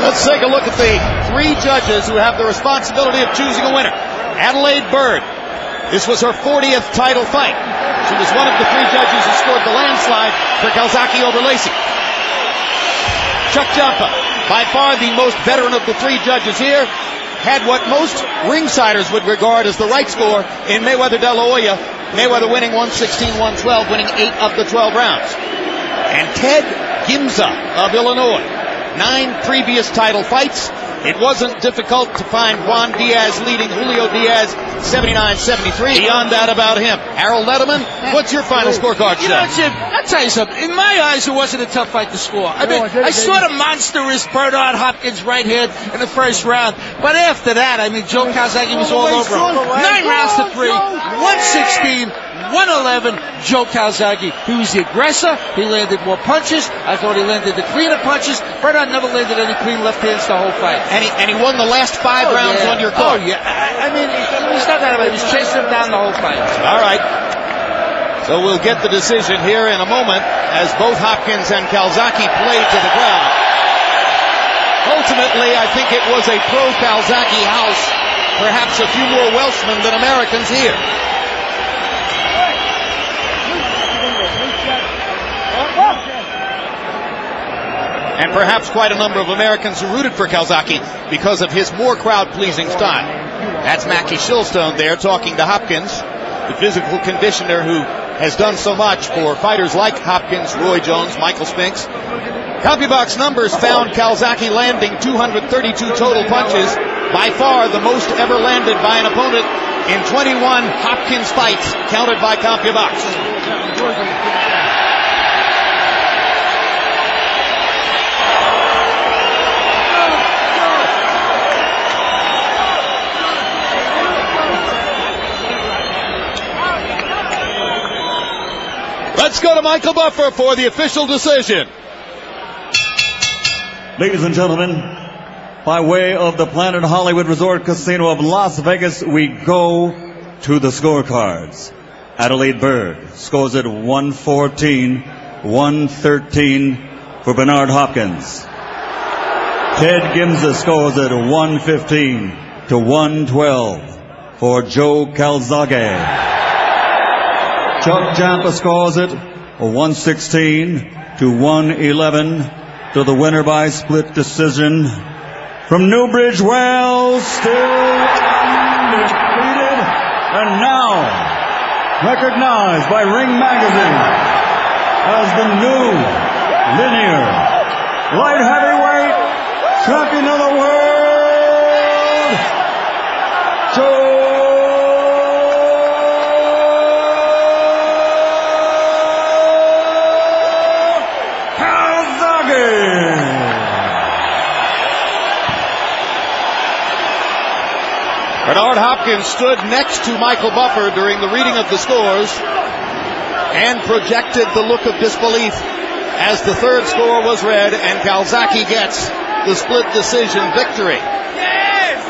Let's take a look at the three judges who have the responsibility of choosing a winner. Adelaide Bird. This was her 40th title fight. She was one of the three judges who scored the landslide for Calzaghe over Lacey. Chuck Champa, by far the most veteran of the three judges here, had what most ringsiders would regard as the right score in Mayweather De La Hoya. Mayweather winning 116-112, winning 8 of the 12 rounds. And Ted Gimza of Illinois, 9 previous title fights. It wasn't difficult to find Juan Diaz leading Julio Diaz 79-73. Beyond that about him. Harold Letterman, what's your final scorecard, Jim, I'll tell you something. In my eyes, it wasn't a tough fight to score. I mean, I saw the monstrous Bernard Hopkins right hand in the first round. But after that, I mean, Joe Calzaghe was all over him. 9 rounds to 3, 116, 111, Joe Calzaghe. He was the aggressor. He landed more punches. I thought he landed the cleaner punches. Bernard never landed any clean left hands the whole fight. And he won the last 5 rounds on your card. Oh, yeah. I mean, he's not that way. He was chasing him down the whole fight. All right. So we'll get the decision here in a moment as both Hopkins and Calzaghe play to the ground. Ultimately, I think it was a pro-Calzaghe house. Perhaps a few more Welshmen than Americans here. And perhaps quite a number of Americans who rooted for Calzaghe because of his more crowd-pleasing style. That's Mackie Shilstone there talking to Hopkins, the physical conditioner who has done so much for fighters like Hopkins, Roy Jones, Michael Spinks. CompuBox numbers found Calzaghe landing 232 total punches, by far the most ever landed by an opponent in 21 Hopkins fights counted by CompuBox. Let's go to Michael Buffer for the official decision. Ladies and gentlemen, by way of the Planet Hollywood Resort Casino of Las Vegas, we go to the scorecards. Adelaide Bird scores at 114-113 for Bernard Hopkins. Ted Gimza scores at 115-112 for Joe Calzaghe. Chuck Champa scores it 116-111 to the winner by split decision from Newbridge, Wales, still undefeated, and now recognized by Ring Magazine as the new linear light heavyweight champion of the world, Joe Bernard Hopkins stood next to Michael Buffer during the reading of the scores and projected the look of disbelief as the third score was read, and Calzaghe gets the split decision victory. Yes!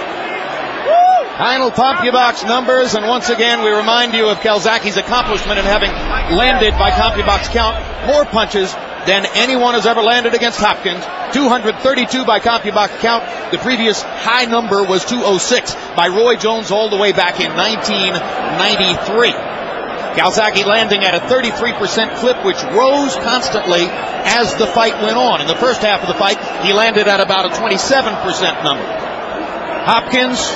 Final CompuBox numbers, and once again we remind you of Calzaghe's accomplishment in having landed by CompuBox count more punches than anyone has ever landed against Hopkins. 232 by CompuBox count. The previous high number was 206 by Roy Jones all the way back in 1993. Calzaghe landing at a 33% clip, which rose constantly as the fight went on. In the first half of the fight, he landed at about a 27% number. Hopkins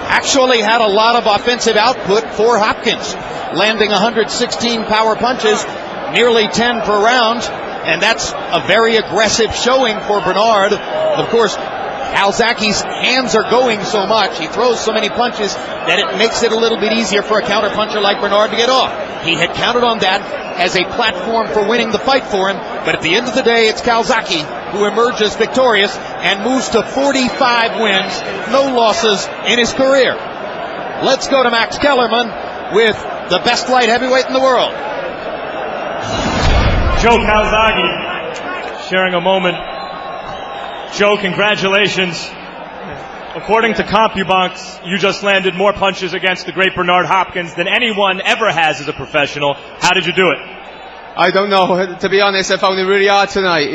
actually had a lot of offensive output for Hopkins, landing 116 power punches, nearly 10 per round, and that's a very aggressive showing for Bernard. Of course, Calzaghe's hands are going so much, he throws so many punches that it makes it a little bit easier for a counterpuncher like Bernard to get off. He had counted on that as a platform for winning the fight for him, but at the end of the day, it's Calzaghe who emerges victorious and moves to 45 wins, no losses in his career. Let's go to Max Kellerman with the best light heavyweight in the world. Joe Calzaghe sharing a moment. Joe, congratulations. According to CompuBox, you just landed more punches against the great Bernard Hopkins than anyone ever has as a professional. How did you do it? I don't know. To be honest, I found it really hard tonight.